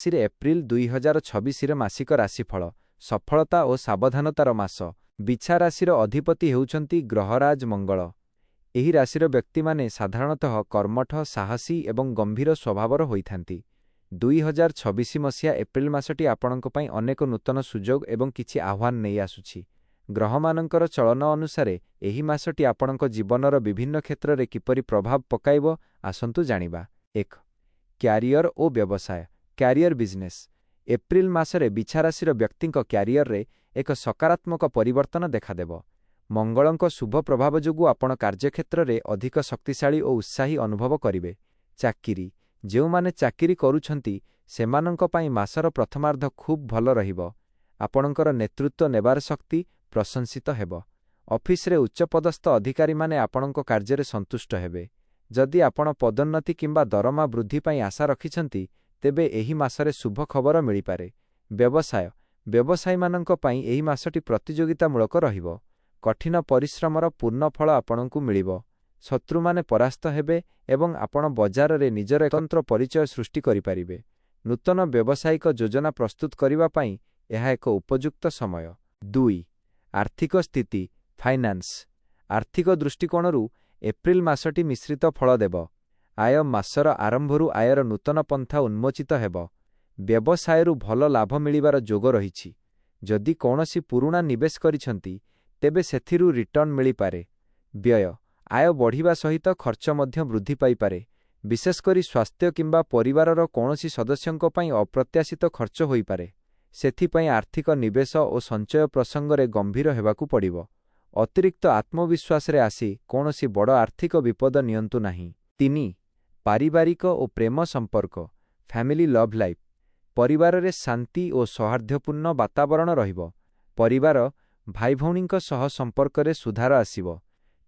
April 2026 मासिक राशिफल सफलता और सावधानतार मास। बिछा राशिर अधिपति हेउचंती ग्रहराज मंगल। एही राशिर व्यक्ति माने साधारणतः कर्मठ साहसी एवं गंभीर स्वभावर होइथांती। 2026 मसिया एप्रिल मासटी आपणक पई अनेक नूतन सुजोग एवं किछि आह्वान नै आसुछि। ग्रहमानंकर चलन अनुसारे एही मासटी आपणक जीवनर विभिन्न क्षेत्र रे किपरि प्रभाव पकाइबो आसंतु जानिबा। 1. क्यारियर और व्यवसाय क्यारियर बिजनेस। एप्रिल मासरे बिछा राशिर व्यक्तिंक क्यारियर रे एक सकारात्मक परिवर्तन देखादेव। मंगलंक शुभ प्रभाव जोगु आपण कार्यक्षेत्र रे अधिक शक्तिशाली और उत्साही अनुभव करिवे। चाकिरी जेउ माने चाकिरी करूछंती सेमानंक पई मासर प्रथमार्ध खूब भल रहिबो। आपणकर नेतृत्व नेबार शक्ति प्रशंसित हेबो। ऑफिस रे उच्चपदस्थ अधिकारी माने आपणक कार्य रे संतुष्ट हेबे। जदि आपण पदोन्नति किंबा दरमा वृद्धि पई आशा रखिछंती तेबे एही मासरे शुभ खबर मिली पारे। व्यवसाय व्यवसायी मानंक पई एही मासटी प्रतियोगितामूलक रहिबो। कठिन परिश्रमर पूर्ण फल आपणकु मिलिबो। शत्रु माने परास्त हेबे एवं आपण बजार रे निजर स्वतंत्र परिचय सृष्टि करि पारिबे। नूतन व्यावसायिक योजना प्रस्तुत करिबा पई एहा एक उपयुक्त समय। 2. आर्थिक स्थिति फाइनान्स। आर्थिक दृष्टिकोणरू एप्रिल मासटी मिश्रित फल देव। आय मासर आरंभरू आयर नूतन पंथा उन्मोचित हेब। व्यवसायरू भल लाभ मिलिबार जोग रहिछि। जदि कौनसी पुरुणा निवेश करिछंती तेबे सेथिरू रिटर्न मिली पारे। व्यय आय बढ़िबा सहित खर्च मध्य वृद्धि पाई पारे। विशेष करी स्वास्थ्य किंबा परिवारर कौनसी सदस्यंक पई अप्रत्याशित खर्च होई पारे। सेथिपई आर्थिक निवेश और संचय प्रसंग रे गंभीर हेबाकू पड़िबो। अतिरिक्त आत्मविश्वास रे आसी कौनसी बड़ आर्थिक विपद नियंतु नाही। 3. पारिवारिक और प्रेम संपर्क फैमिली लव लाइफ। परिवार रे शांति और सौहार्द्यपूर्ण वातावरण रहिबो। परिवार भाई भौणींक सह संपर्क रे सुधार आसीबो।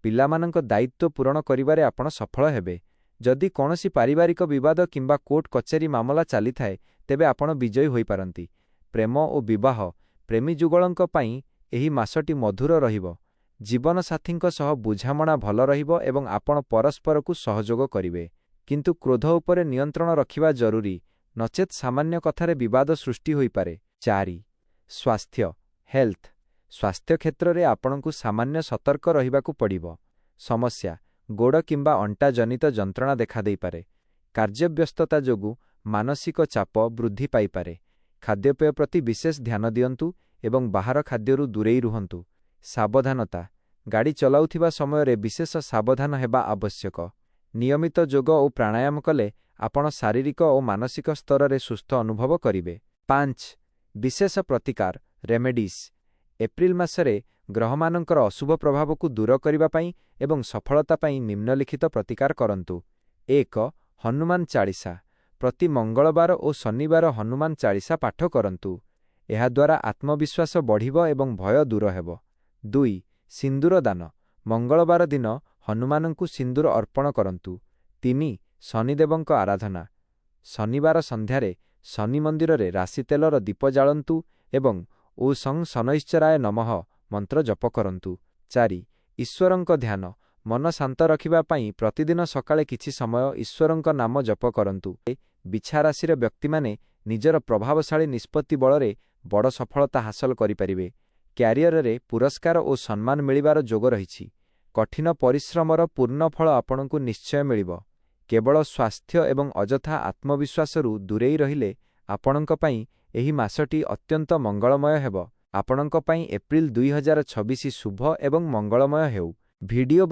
पिलामानंक दायित्व पूरण करिबारे आपण सफल हेबे। जदि कौनसी पारिवारिक विवाद किंबा कोर्ट कचेरी मामला चली थाए तेबे आपण विजयी होई पारंती। प्रेम और विवाह प्रेमी जुगलंक पई एही मासटी मधुर रहिबो। जीवन साथींक सह बुझामणा भल रहिबो एवं आपण परस्परकु सहयोग करिवे। किंतु क्रोध उपरे नियंत्रण रखिबा जरूरी नचेत सामान्य कथारे विवाद सृष्टि होई पारे। 4. स्वास्थ्य हेल्थ स्वास्थ्य क्षेत्र रे आपणकु सामान्य सतर्क रहिबाकू पड़िबो। समस्या गोड़ किंबा अंटा जनित जंत्रणा देखा देई पारे। कार्यव्यस्तता जोगु मानसिक चाप वृद्धि पाई पारे। खाद्यपेय प्रति विशेष ध्यान दियंतु एवं बाहर खाद्यरू दूरेई रुहंतु। सावधानता गाड़ी चलाउथिबा समय रे विशेष सावधान हेबा आवश्यक। नियमित योग और प्राणायाम कले आपण शारीरिक और मानसिक स्तर रे सुस्थ अनुभव करिवे। 5. विशेष प्रतिकार रेमेडीज। एप्रिल मासरे ग्रहमानंकर अशुभ प्रभाव को दूर करिबा पई एवं सफलता पई निम्नलिखित प्रतिकार करंतु। 1. हनुमान चालीसा प्रति मंगलवार और शनिवार हनुमान चालीसा पाठ करंतु। एहा द्वारा आत्मविश्वास बढ़िबो एवं भय दूर हेबो। 2. सिंदूर दान मंगलवार दिन हनुमानंकु सिंदूर अर्पण करंतु। 3. शनिदेवंक आराधना शनिवार संध्यारे शनि मंदिर रे राशि तेलर दीप जालंतु एवं ओ सं शनैश्चराय नमः मंत्र जप करंतु। 4. ईश्वरंक ध्यान मन शांत रखिबा पई प्रतिदिन सकाळे किछि समय ईश्वरंक नाम जप करंतु। बिछा राशिर व्यक्ति माने निजर प्रभावशाली निष्पत्ति बलरे बड़ सफलता हासिल करि परिबे। क्यारियर रे पुरस्कार और सम्मान मिलिबार जोग रहिछि। कठिन परिश्रमर पूर्ण फल आपणकु निश्चय मिलिबो। केवल स्वास्थ्य एवं अजथा आत्मविश्वासरू दूरेई रहिले आपणक पई एही मासटी अत्यंत मंगलमय हेबो। आपणक पई एप्रिल 2026 शुभ एवं मंगलमय हेउ। वीडियो